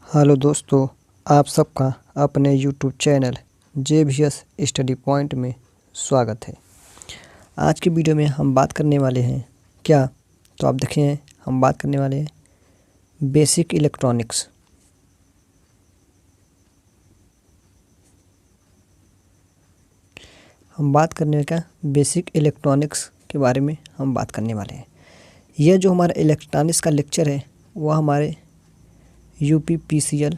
Hello दोस्तों, आप सबका अपने YouTube channel JVS study point में स्वागत है। आज की वीडियो में हम बात करने वाले हैं क्या, तो आप देखें हम बात करने वाले हैं बेसिक इलेक्ट्रॉनिक्स। हम बात करने का बेसिक इलेक्ट्रॉनिक्स के बारे में हम बात करने वाले हैं। यह जो हमारा इलेक्ट्रॉनिक्स का लेक्चर है वह हमारे UPPCL,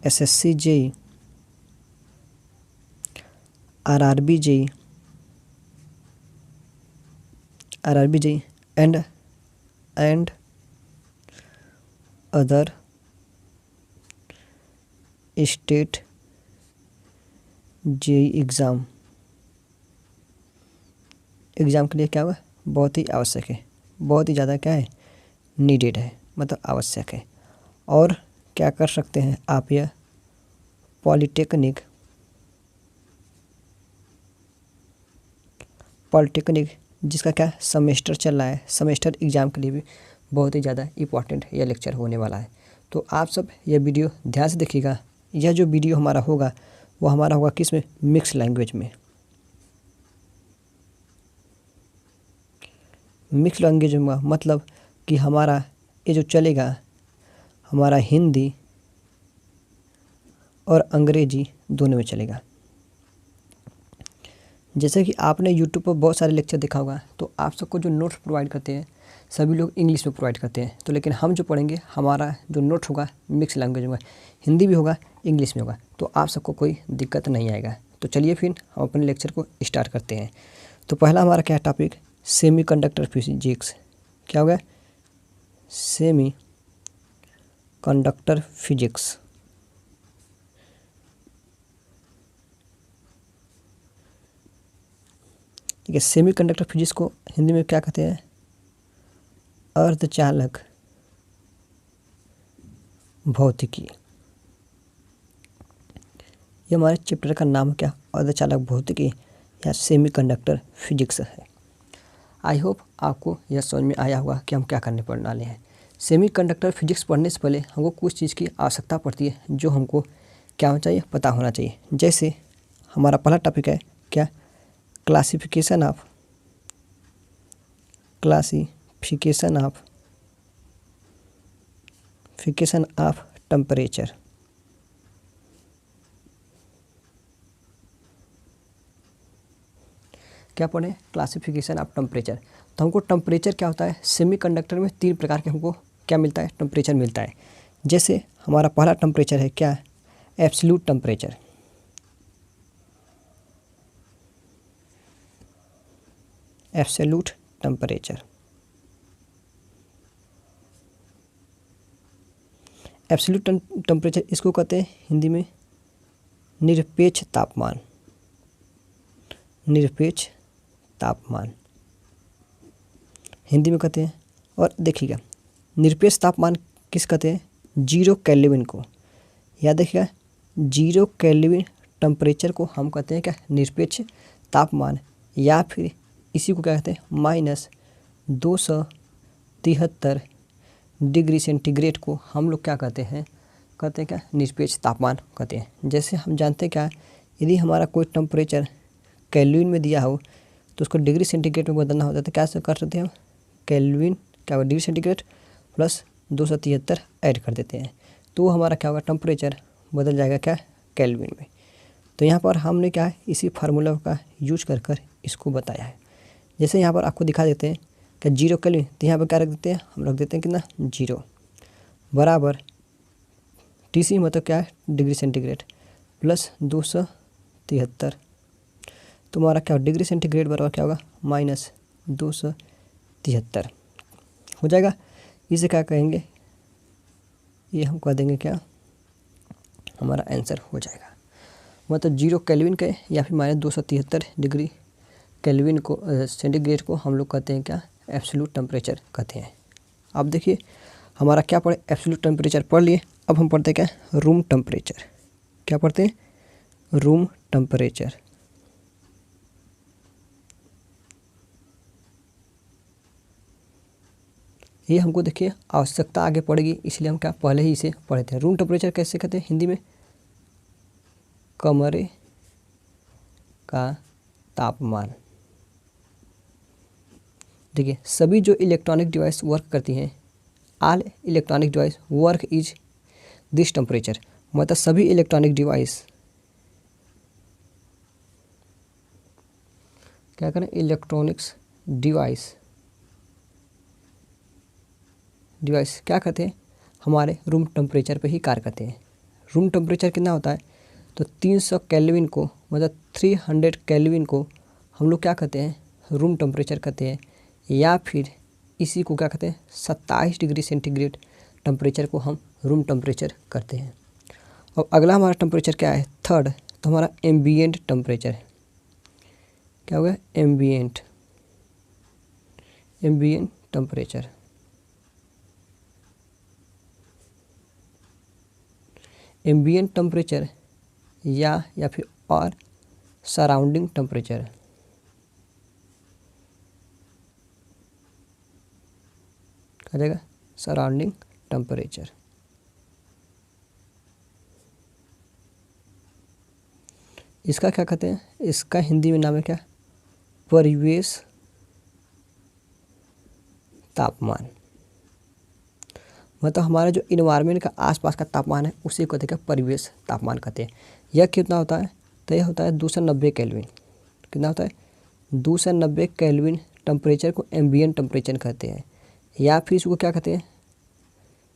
SSC JEE, RRB JEE and other state JEE exam के लिए क्या हुआ, बहुत ही आवश्यक है, बहुत ही ज़्यादा क्या है, नीडेड है, मतलब आवश्यक है। और क्या कर सकते हैं आप, यह पॉलिटेक्निक जिसका क्या सेमेस्टर चल रहा है, सेमेस्टर एग्ज़ाम के लिए भी बहुत ही ज़्यादा इम्पॉर्टेंट यह लेक्चर होने वाला है। तो आप सब यह वीडियो ध्यान से देखिएगा। यह जो वीडियो हमारा होगा वो हमारा होगा किस में, मिक्स लैंग्वेज में। मिक्स लैंग्वेज में मतलब कि हमारा ये जो चलेगा, हमारा हिंदी और अंग्रेजी दोनों में चलेगा। जैसे कि आपने यूट्यूब पर बहुत सारे लेक्चर देखा होगा, तो आप सबको जो नोट्स प्रोवाइड करते हैं सभी लोग इंग्लिश में प्रोवाइड करते हैं। तो लेकिन हम जो पढ़ेंगे, हमारा जो नोट्स होगा मिक्स लैंग्वेज में, हिंदी भी होगा इंग्लिश में होगा, तो आप सबको कोई दिक्कत नहीं आएगा। तो चलिए फिर हम अपने लेक्चर को स्टार्ट करते हैं। तो पहला हमारा क्या टॉपिक, सेमीकंडक्टर फिजिक्स। क्या होगा, सेमीकंडक्टर फिजिक्स। ठीक है, सेमीकंडक्टर फिजिक्स को हिंदी में क्या कहते हैं, अर्धचालक भौतिकी। ये हमारे चैप्टर का नाम क्या, अर्धचालक भौतिकी या सेमीकंडक्टर फिजिक्स है। आई होप आपको यह समझ में आया होगा कि हम क्या करने पड़ने वाले हैं। सेमीकंडक्टर फिजिक्स पढ़ने से पहले हमको कुछ चीज़ की आवश्यकता पड़ती है, जो हमको क्या होना चाहिए, पता होना चाहिए। जैसे हमारा पहला टॉपिक है क्या, क्लासिफिकेशन ऑफ टेम्परेचर। क्या पढ़े, क्लासिफिकेशन ऑफ टेम्परेचर। तो हमको टेम्परेचर क्या होता है, सेमीकंडक्टर में 3 प्रकार के हमको क्या मिलता है, टेम्परेचर मिलता है। जैसे हमारा पहला टेम्परेचर है क्या, एब्सोल्यूट टेम्परेचर। एब्सोल्यूट टेम्परेचर इसको कहते हैं हिंदी में निरपेक्ष तापमान हिंदी में कहते हैं। और देखिएगा, निरपेक्ष तापमान किस कहते हैं, 0 केल्विन को। याद देखिएगा, 0 केल्विन टेम्परेचर को हम कहते हैं क्या, निरपेक्ष तापमान। या फिर इसी को क्या कहते हैं, -273 डिग्री सेंटीग्रेड को हम लोग क्या कहते हैं क्या, निरपेक्ष तापमान कहते हैं। जैसे हम जानते हैं क्या, यदि हमारा कोई टेम्परेचर केल्विन में दिया हो तो उसको डिग्री सेंटीग्रेड में बदलना होता है, तो क्या कर सकते हैं हम, केल्विन क्या होगा, डिग्री सेंटीग्रेड प्लस 273 ऐड कर देते हैं, तो हमारा क्या होगा, टेम्परेचर बदल जाएगा क्या, केल्विन में। तो यहाँ पर हमने क्या है, इसी फार्मूला का यूज कर इसको बताया है। जैसे यहाँ पर आपको दिखा देते हैं क्या, 0 केल्विन, तो यहाँ पर क्या रख देते हैं, हम रख देते हैं कितना, 0 बराबर TC मतलब क्या है, डिग्री सेंटीग्रेड प्लस 273। तो हमारा क्या, डिग्री सेंटीग्रेड बराबर क्या होगा, -273 हो जाएगा। इसे क्या कहेंगे, ये हम कह देंगे क्या, हमारा आंसर हो जाएगा। मतलब 0 केल्विन के या फिर -273 डिग्री केल्विन को सेंटीग्रेड को हम लोग कहते हैं क्या, एब्सोल्यूट टेम्परेचर कहते हैं। अब देखिए हमारा क्या पढ़े, एब्सोल्यूट टेम्परेचर पढ़ लिए। अब हम पढ़ते हैं क्या, रूम टेम्परेचर। क्या पढ़ते हैं, रूम टेम्परेचर। ये हमको देखिए आवश्यकता आगे पड़ेगी, इसलिए हम क्या पहले ही इसे पढ़े थे। रूम टेम्परेचर कैसे कहते हैं हिंदी में? कमरे का तापमान। देखिए सभी जो इलेक्ट्रॉनिक डिवाइस वर्क करती हैं, all electronic device work is this temperature, मतलब सभी इलेक्ट्रॉनिक डिवाइस क्या करें, इलेक्ट्रॉनिक्स डिवाइस क्या कहते हैं, हमारे रूम टेम्परेचर पे ही कार्य करते हैं। रूम टेम्परेचर कितना होता है? तो 300 केल्विन को, मतलब 300 केल्विन को हम लोग क्या कहते हैं, रूम टेम्परेचर कहते हैं, या फिर इसी को क्या कहते हैं, 27 डिग्री सेंटीग्रेड टेम्परेचर को हम रूम टेम्परेचर करते हैं। और अगला हमारा टेम्परेचर क्या है, थर्ड, तो हमारा एम्बिएंट टेम्परेचर है। क्या होगा? Ambient temperature. एम्बिएंट टेम्परेचर या फिर और सराउंडिंग टेम्परेचर, क्या जाएगा, सराउंडिंग टेम्परेचर। इसका क्या कहते हैं, इसका हिंदी में नाम है क्या, परिवेश तापमान। मतलब हमारा जो इन्वायरमेंट का आसपास का तापमान है उसी को कहते हैं परिवेश तापमान कहते हैं। यह कितना होता है? तो यह होता है 290 केल्विन। कितना होता है? 290 केल्विन टेम्परेचर को एम्बिएंट टेम्परेचर कहते हैं, या फिर इसको क्या कहते हैं,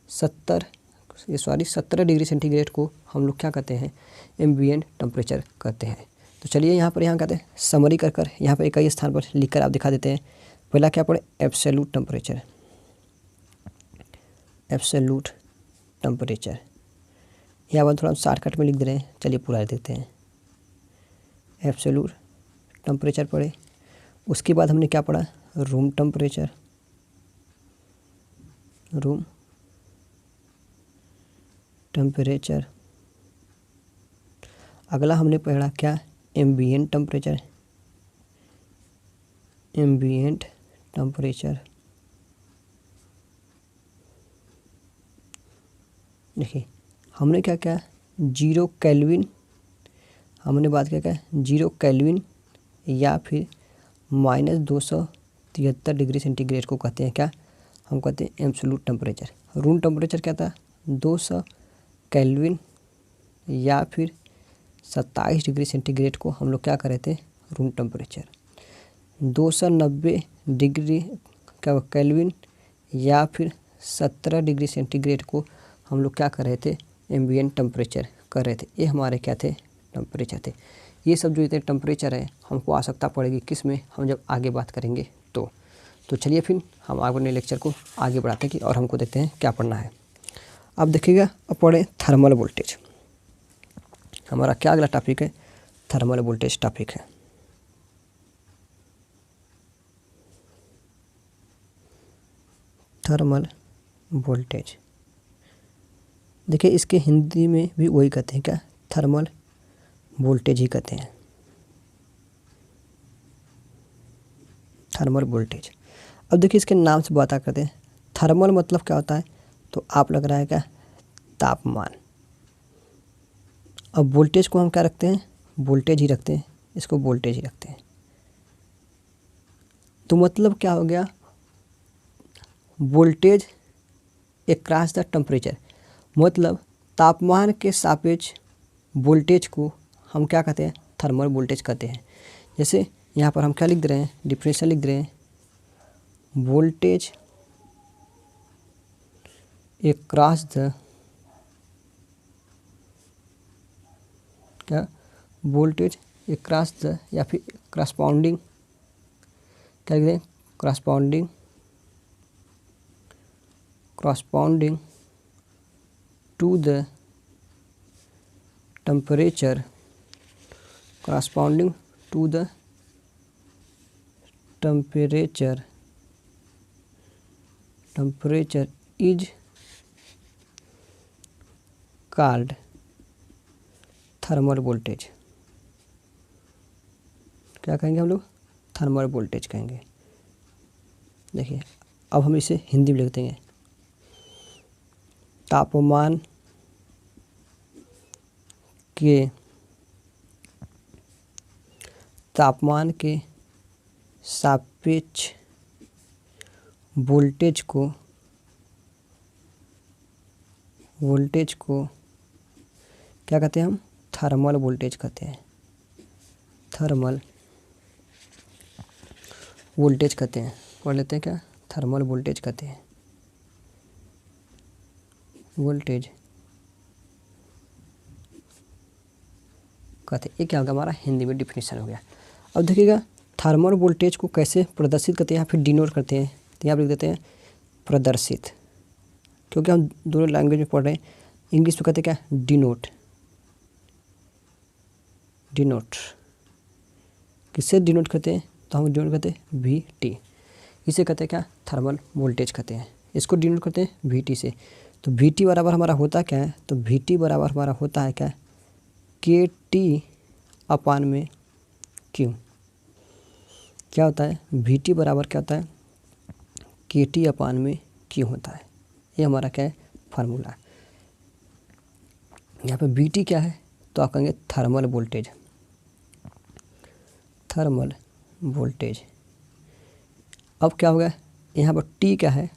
17 डिग्री सेंटीग्रेड को हम लोग क्या कहते हैं, एम्बिएंट टेम्परेचर कहते हैं। तो चलिए यहाँ कहते हैं समरी कर यहाँ पर कई स्थान पर लिख कर आप दिखा देते हैं। पहला क्या पढ़े, एब्सोल्यूट टेम्परेचर। एब्सोल्यूट टेम्परेचर यहाँ पर थोड़ा शॉर्टकट में लिख दे रहे हैं, चलिए पूरा देते हैं। एब्सोल्यूट टेम्परेचर पढ़े, उसके बाद हमने क्या पढ़ा, रूम टेम्परेचर। Room temperature. अगला हमने पढ़ा क्या, एम्बिएंट टेम्परेचर। Ambient temperature. देखिए हमने क्या क्या, 0 केल्विन, हमने बात क्या 0 केल्विन या फिर -273 डिग्री सेंटीग्रेड को कहते हैं क्या, हम कहते हैं एब्सोल्यूट टेम्परेचर। रूम टेम्परेचर क्या था, 200 केल्विन या फिर 27 डिग्री सेंटीग्रेड को हम लोग क्या कर रहे थे, रूम टेम्परेचर। 290 डिग्री क्या केल्विन या फिर 17 डिग्री सेंटीग्रेड को हम लोग क्या कर रहे थे, एम्बिएंट टेम्परेचर कर रहे थे। ये हमारे क्या थे, टेम्परेचर थे। ये सब जो इतने टेम्परेचर है हमको आवश्यकता पड़ेगी किस में, हम जब आगे बात करेंगे तो चलिए फिर हम अपने लेक्चर को आगे बढ़ाते हैं कि और हमको देखते हैं क्या पढ़ना है। अब देखिएगा, अब पढ़े थर्मल वोल्टेज। हमारा क्या अगला टॉपिक है, थर्मल वोल्टेज टॉपिक है। थर्मल वोल्टेज, देखिए इसके हिंदी में भी वही कहते हैं क्या, थर्मल वोल्टेज ही कहते हैं, थर्मल वोल्टेज। अब देखिए इसके नाम से बात करते हैं। थर्मल मतलब क्या होता है, तो आप लग रहा है क्या, तापमान। अब वोल्टेज को हम क्या रखते हैं, वोल्टेज ही रखते हैं, इसको वोल्टेज ही रखते हैं। तो मतलब क्या हो गया, वोल्टेज अक्रॉस द टेम्परेचर, मतलब तापमान के सापेक्ष वोल्टेज को हम क्या कहते हैं, थर्मल वोल्टेज कहते हैं। जैसे यहाँ पर हम क्या लिख दे रहे हैं, डिफरेंशियल लिख दे रहे हैं, वोल्टेज अक्रॉस द क्या, वोल्टेज अक्रॉस द या फिर करस्पॉन्डिंग, क्या लिख दें, corresponding to the temperature, corresponding to the temperature is called thermal voltage. क्या कहेंगे हम लोग, थर्मल वोल्टेज कहेंगे। देखिए अब हम इसे हिंदी में लिख देंगे। तापमान के सापेक्ष वोल्टेज को क्या कहते हैं हम? थर्मल वोल्टेज कहते हैं। थर्मल वोल्टेज कहते हैं। पढ़ लेते हैं क्या? थर्मल वोल्टेज कहते हैं। वोल्टेज कहते हैं। ये क्या होगा? हमारा हिंदी में डिफिनीशन हो गया। अब देखिएगा थर्मल वोल्टेज को कैसे प्रदर्शित करते हैं या फिर डिनोट करते हैं। तो यहाँ पर लिख देते हैं प्रदर्शित, क्योंकि हम दोनों लैंग्वेज में पढ़ रहे हैं। इंग्लिश में कहते हैं क्या? डिनोट। डिनोट किससे डिनोट करते हैं? तो हम डिनोट करते हैं VT। इसे कहते हैं क्या? थर्मल वोल्टेज कहते हैं। इसको डिनोट करते हैं VT से। तो VT बराबर हमारा होता क्या है? तो VT बराबर हमारा होता है क्या? KT अपान में Q। क्या होता है? VT बराबर क्या होता है? KT अपान में Q होता है। ये हमारा क्या है? फार्मूला। यहाँ पे VT क्या है? तो आप कहेंगे थर्मल वोल्टेज। Thermal voltage. अब क्या होगा? यहाँ पर T क्या है?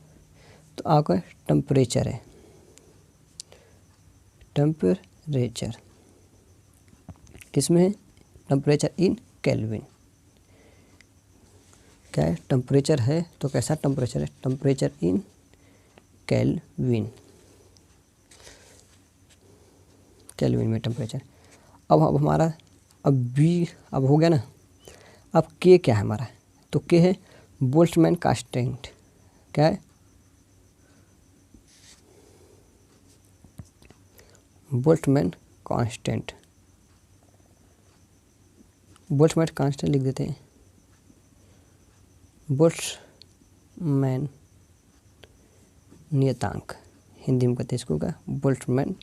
तो आपका टेम्परेचर है। टेम्परेचर किसमें है? Temperature in kelvin. क्या है? टेम्परेचर है तो कैसा टेम्परेचर है? Temperature in kelvin. केल्विन में टेम्परेचर। अब हमारा अब हो गया ना। अब K क्या है हमारा? तो K है बोल्ट्जमैन कांस्टेंट। क्या है? Boltzmann constant. बोल्ट्जमैन कांस्टेंट लिख देते हैं। बोल्ट्जमैन नियतांक, हिंदी में कहते हैं इसको क्या? बोल्ट्जमैन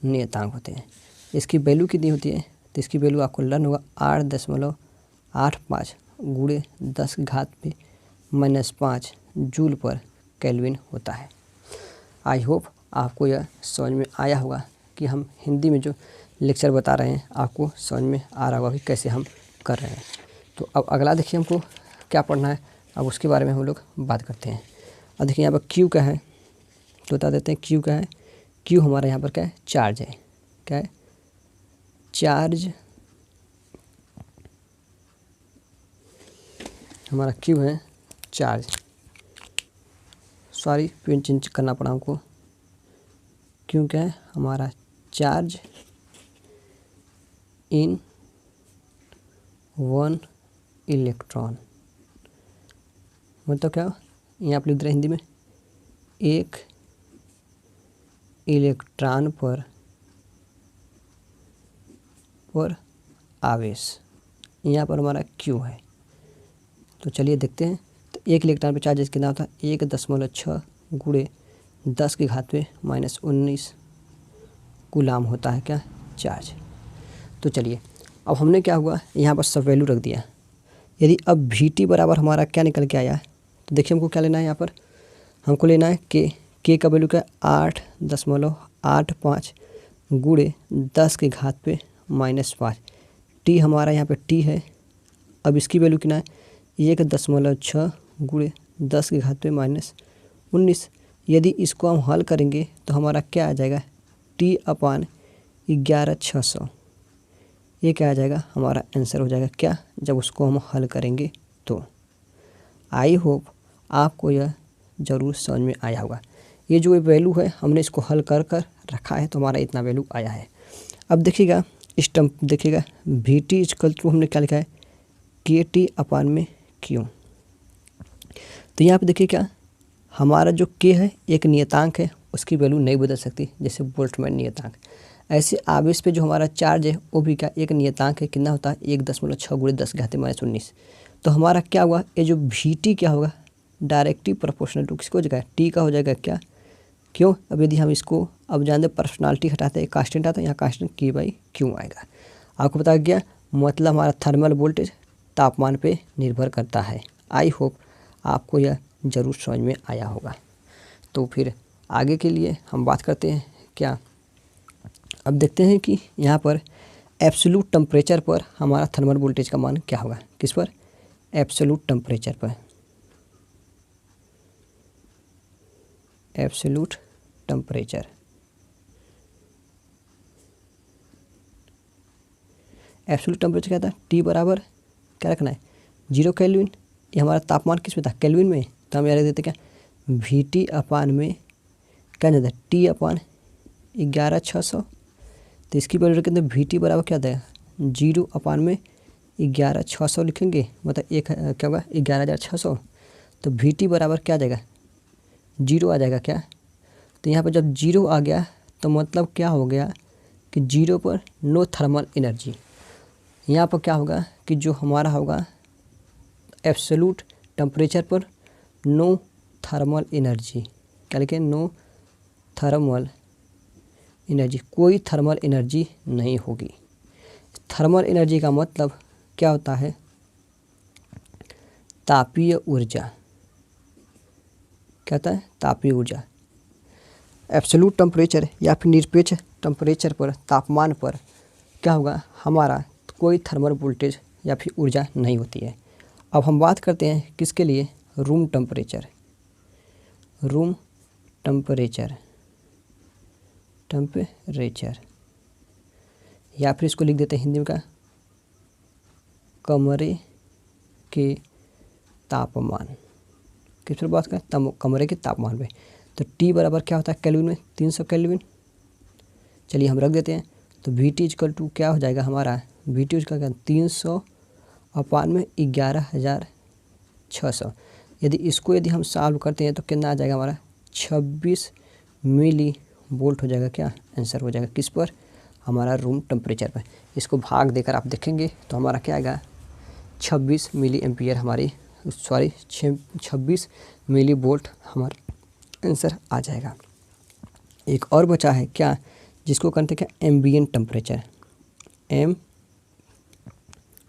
नियतांक होते हैं। इसकी वैल्यू कितनी होती है? तो इसकी वैल्यू आपको लर्न होगा 8.85 गुणे 10⁻⁻5 जूल पर केल्विन होता है। आई होप आपको यह समझ में आया होगा कि हम हिंदी में जो लेक्चर बता रहे हैं आपको समझ में आ रहा होगा कि कैसे हम कर रहे हैं। तो अब अगला देखिए हमको क्या पढ़ना है, अब उसके बारे में हम लोग बात करते हैं। अब देखिए यहाँ पर Q क्या है? तो बता देते हैं Q क्या है। Q हमारा यहाँ पर क्या है? चार्ज है। क्या है? चार्ज हमारा Q है चार्ज। सॉरी पेन चेंज करना पड़ा हमको। Q क्या है? हमारा चार्ज इन 1 इलेक्ट्रॉन। मतलब क्या? यहाँ पर लिख दे रहे हिंदी में, एक इलेक्ट्रॉन पर आवेश। यहाँ पर हमारा Q है। तो चलिए देखते हैं। तो एक इलेक्ट्रॉन पर चार्ज कितना होता है? 1.6 गुणे 10⁻⁻19 कूलाम होता है क्या? चार्ज। तो चलिए अब हमने क्या हुआ, यहाँ पर सब वैल्यू रख दिया। यदि अब VT बराबर हमारा क्या निकल के आया, तो देखिए हमको क्या लेना है। यहाँ पर हमको लेना है K का वैल्यू क्या? 8.85 गुणे 10⁻⁻5। T हमारा यहाँ पे T है। अब इसकी वैल्यू कितना है? 1.6 गुणे 10⁻⁻19। यदि इसको हम हल करेंगे तो हमारा क्या आ जाएगा? T/11,600। ये क्या आ जाएगा? हमारा आंसर हो जाएगा क्या, जब उसको हम हल करेंगे तो। आई होप आपको यह ज़रूर समझ में आया होगा। ये जो वैल्यू है हमने इसको हल कर रखा है तो हमारा इतना वैल्यू आया है। अब देखिएगा इस टर्म देखिएगा VT = हमने क्या लिखा है? KT अपान में Q। तो यहाँ पे देखिए क्या हमारा जो K है एक नियतांक है, उसकी वैल्यू नहीं बदल सकती, जैसे बोल्ट्जमैन नियतांक। ऐसे आवेश पे जो हमारा चार्ज है वो भी क्या एक नियतांक है। कितना होता है? 1.6 गुणे 10⁻⁻19। तो हमारा क्या हुआ? ये जो VT क्या होगा? डायरेक्टली प्रोपोर्शनल टू किसको हो जाएगा? T का हो जाएगा क्या? क्यों? अब यदि हम इसको अब जानते पर्सनालिटी हटाते हैं, कांस्टेंट आता है, यहाँ कांस्टेंट K/Q आएगा। आपको पता गया मतलब हमारा थर्मल वोल्टेज तापमान पे निर्भर करता है। आई होप आपको यह ज़रूर समझ में आया होगा। तो फिर आगे के लिए हम बात करते हैं क्या। अब देखते हैं कि यहाँ पर एब्सोल्यूट टेम्परेचर पर हमारा थर्मल वोल्टेज का मान क्या होगा। किस पर? एब्सोल्यूट टेम्परेचर पर। एब्सोल्यूट टेम्परेचर, एब्सोल्यूट टेम्परेचर क्या था? टी बराबर क्या रखना है? 0 केल्विन। ये हमारा तापमान किस में था? केल्विन में। तो हम याद रख देते क्या, वी टी अपान में क्या जाता है? T upon 11600। तो इसकी वैल्यू रखेंगे वी टी बराबर क्या था? 0 अपान में 11600 लिखेंगे, मतलब एक क्या होगा? 11600। तो वी टी बराबर क्या आ जाएगा? 0 आ जाएगा क्या? तो यहाँ पर जब 0 आ गया तो मतलब क्या हो गया कि 0 पर नो थर्मल एनर्जी। यहाँ पर क्या होगा कि जो हमारा होगा एब्सोल्यूट टेम्परेचर पर नो थर्मल एनर्जी। क्या लिखें? नो थर्मल एनर्जी, कोई थर्मल एनर्जी नहीं होगी। थर्मल एनर्जी का मतलब क्या होता है? तापीय ऊर्जा। क्या होता है? तापीय ऊर्जा। एब्सोल्यूट टेम्परेचर या फिर निरपेक्ष टेम्परेचर पर, तापमान पर क्या होगा? हमारा कोई थर्मल वोल्टेज या फिर ऊर्जा नहीं होती है। अब हम बात करते हैं किसके लिए? Room temperature. Room temperature, temperature या फिर इसको लिख देते हैं हिंदी में क्या? कमरे के तापमान। किस पर बात करें? कमरे के तापमान पे। तो टी बराबर क्या होता है केल्विन में? 300 केल्विन। चलिए हम रख देते हैं। तो वी टी इक्वल टू क्या हो जाएगा हमारा? वी टी इसका क्या? 300 अपान में 11600। यदि हम सॉल्व करते हैं तो कितना आ जाएगा हमारा? 26 मिली वोल्ट हो जाएगा। क्या आंसर हो जाएगा? किस पर? हमारा रूम टेम्परेचर पर। इसको भाग देकर आप देखेंगे तो हमारा क्या आएगा? 26 मिली एम्पियर हमारी 26 मिली वोल्ट हमारा आंसर आ जाएगा। एक और बचा है क्या, जिसको कहते हैं क्या? Ambient temperature.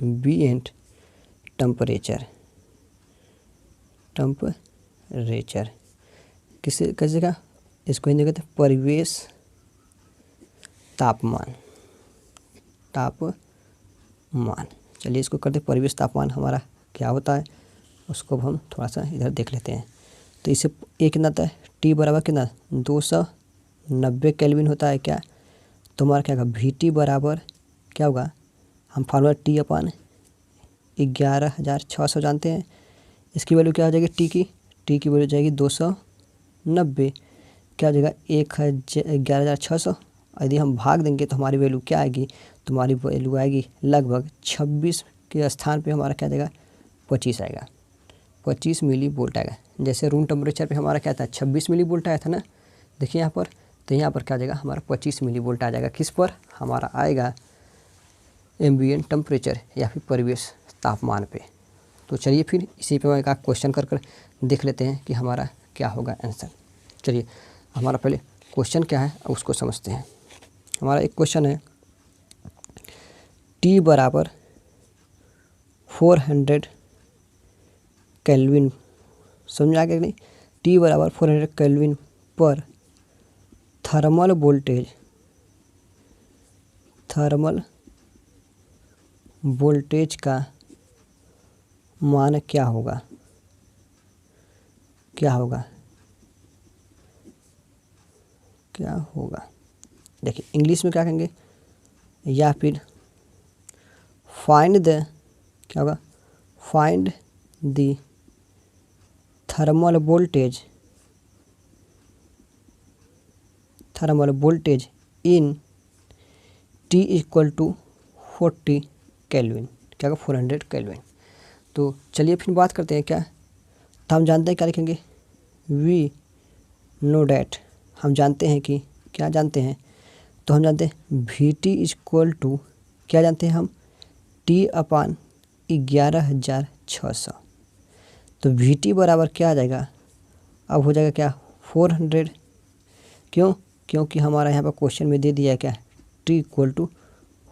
Ambient temperature, temperature किसे कैसे का? इसको हिंदी कहते हैं परिवेश तापमान। तापमान, चलिए इसको करते हैं परिवेश तापमान हमारा क्या होता है, उसको हम थोड़ा सा इधर देख लेते हैं। तो इसे एक कितना आता है? टी बराबर कितना? 290 केल्विन होता है क्या? तो हमारा क्या होगा? वी टी बराबर क्या होगा? हम फार्मूला टी अपान 11600 जानते हैं। इसकी वैल्यू क्या हो जाएगी? टी की वैल्यू जाएगी 290। क्या हो जाएगा? 11600। यदि हम भाग देंगे तो हमारी वैल्यू क्या आएगी? तुम्हारी वैल्यू आएगी लगभग 26 के स्थान पे हमारा क्या जाएगा? 25 आएगा। 25 मिली वोल्ट आएगा। जैसे रूम टेम्परेचर पे हमारा क्या था? 26 मिली वोल्ट आया था ना, देखिए यहाँ पर। तो यहाँ पर क्या जाएगा? हमारा 25 मिली वोल्ट आ जाएगा। किस पर? हमारा आएगा एम्बिएंट टेम्परेचर या फिर परिवेश तापमान पे। तो चलिए फिर इसी पे एक क्वेश्चन कर देख लेते हैं कि हमारा क्या होगा आंसर। चलिए हमारा पहले क्वेश्चन क्या है उसको समझते हैं। हमारा एक क्वेश्चन है, टी बराबर 400 केल्विन, समझ आ गया नहीं? टी बराबर 400 केल्विन पर थर्मल वोल्टेज का मान क्या होगा? क्या होगा? देखिए इंग्लिश में क्या कहेंगे, या फिर फाइंड द, क्या होगा? Find the thermal voltage in T equal to 40 kelvin. क्या होगा? 400 केल्विन। तो चलिए फिर बात करते हैं क्या। तो हम जानते हैं क्या लिखेंगे? वी नो डैट, हम जानते हैं कि क्या जानते हैं? तो हम जानते हैं वी टी इक्वल टू क्या जानते हैं हम? T upon 11600। तो वी टी बराबर क्या आ जाएगा? अब हो जाएगा क्या? 400। क्यों? क्योंकि हमारा यहाँ पर क्वेश्चन में दे दिया है क्या? T equal to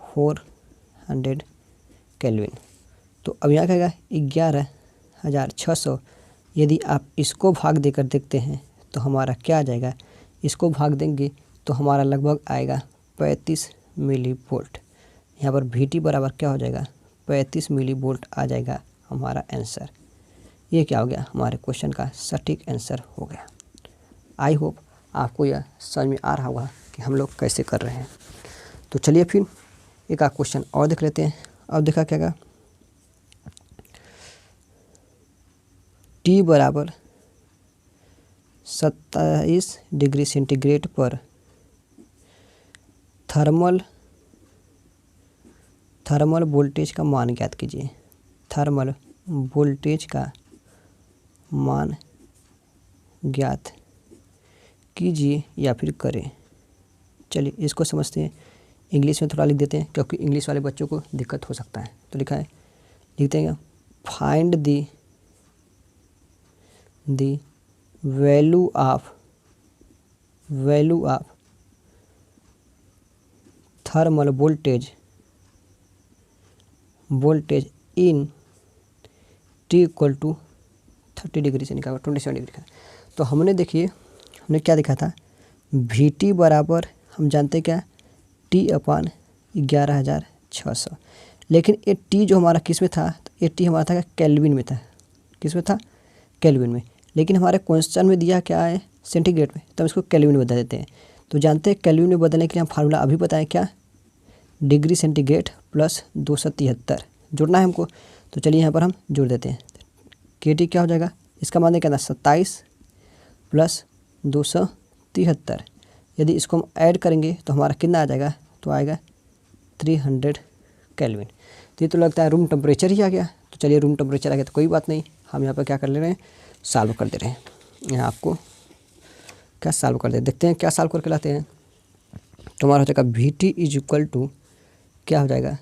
400 kelvin. तो अब यहाँ क्या 11600 यदि आप इसको भाग देकर देखते हैं तो हमारा क्या आ जाएगा, इसको भाग देंगे तो हमारा लगभग आएगा 35 मिली वोल्ट। यहाँ पर VT बराबर क्या हो जाएगा, 35 मिली वोल्ट आ जाएगा हमारा आंसर। ये क्या हो गया, हमारे क्वेश्चन का सटीक आंसर हो गया। आई होप आपको यह समझ में आ रहा होगा कि हम लोग कैसे कर रहे हैं। तो चलिए फिर एक आध क्वेश्चन और देख लेते हैं। अब देखा क्या गा, T बराबर 27 डिग्री सेंटीग्रेड पर थर्मल वोल्टेज का मान ज्ञात कीजिए। थर्मल वोल्टेज का मान ज्ञात कीजिए या फिर करें। चलिए इसको समझते हैं। इंग्लिश में थोड़ा लिख देते हैं क्योंकि इंग्लिश वाले बच्चों को दिक्कत हो सकता है। तो लिखा है, लिखते हैं क्या, find the value of thermal voltage in T equal to 30 degree से निकाला 27 डिग्री का। तो हमने देखिए हमने क्या देखा था, VT बराबर हम जानते क्या, T अपान 11,600। लेकिन ये T जो हमारा किस में था, तो ये T हमारा था केल्विन में था। किस में था, केल्विन में। लेकिन हमारे क्वेश्चन में दिया क्या है, सेंटीग्रेड में, तो हम इसको केल्विन में बदल देते हैं। तो जानते हैं केल्विन में बदलने के लिए हम फार्मूला अभी बताएं क्या, डिग्री सेंटीग्रेड प्लस 273 जोड़ना है हमको। तो चलिए यहाँ पर हम जोड़ देते हैं। KT क्या हो जाएगा, इसका मान क्या था, 27 प्लस 273। यदि इसको हम ऐड करेंगे तो हमारा कितना आ जाएगा, तो आएगा 300 केल्विन। तो ये तो लगता है रूम टेम्परेचर ही आ गया। तो चलिए रूम टेम्परेचर आ गया तो कोई बात नहीं, हम यहाँ पर क्या कर ले रहे हैं, सॉल्व कर दे रहे हैं। यहाँ आपको क्या सॉल्व कर दे, देखते हैं क्या सॉल्व करके लाते हैं। तो हमारा हो जाएगा VT इज इक्वल टू क्या हो जाएगा,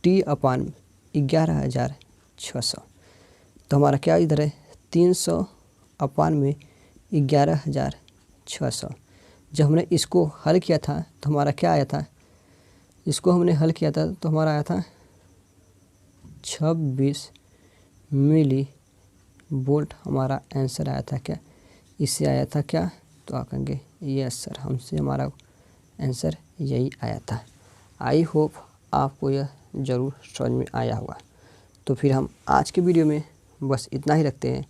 T अपान 11,600। तो हमारा क्या इधर है, 300 अपान में 11,600। जब हमने इसको हल किया था तो हमारा क्या आया था, इसको हमने हल किया था तो हमारा आया था 26 मिली वोल्ट हमारा आंसर आया था। क्या इससे आया था क्या, तो आप कहेंगे यस सर, हमसे हमारा आंसर यही आया था। आई होप आपको यह ज़रूर समझ में आया होगा। तो फिर हम आज के वीडियो में बस इतना ही रखते हैं।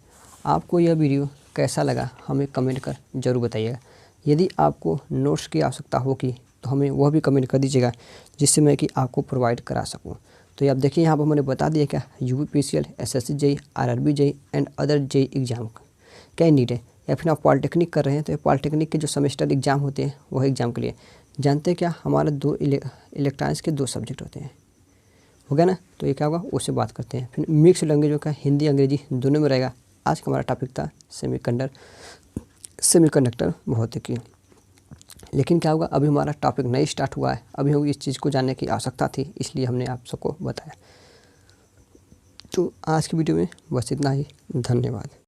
आपको यह वीडियो कैसा लगा हमें कमेंट कर ज़रूर बताइएगा। यदि आपको नोट्स की आवश्यकता होगी तो हमें वह भी कमेंट कर दीजिएगा, जिससे मैं कि आपको प्रोवाइड करा सकूं। तो ये आप देखिए यहाँ पर मैंने बता दिया क्या, UPPCL, SSC JEE, RRB JEE and other JEE exam क्या नीड है, या फिर आप पॉलिटेक्निक कर रहे हैं तो ये पॉलिटेक्निक के जो सेमेस्टर एग्ज़ाम होते हैं वह एग्ज़ाम के लिए। जानते हैं क्या, हमारा 2 इलेक्ट्रॉनिक्स के 2 सब्जेक्ट होते हैं, हो गया ना। तो ये क्या होगा, उससे बात करते हैं। फिर मिक्स लैंग्वेजों का हिंदी अंग्रेजी दोनों में रहेगा। आज का हमारा टॉपिक था सेमीकंडक्टर भौतिकी। लेकिन क्या होगा, अभी हमारा टॉपिक नहीं स्टार्ट हुआ है, अभी हमें इस चीज़ को जानने की आवश्यकता थी, इसलिए हमने आप सबको बताया। तो आज की वीडियो में बस इतना ही, धन्यवाद।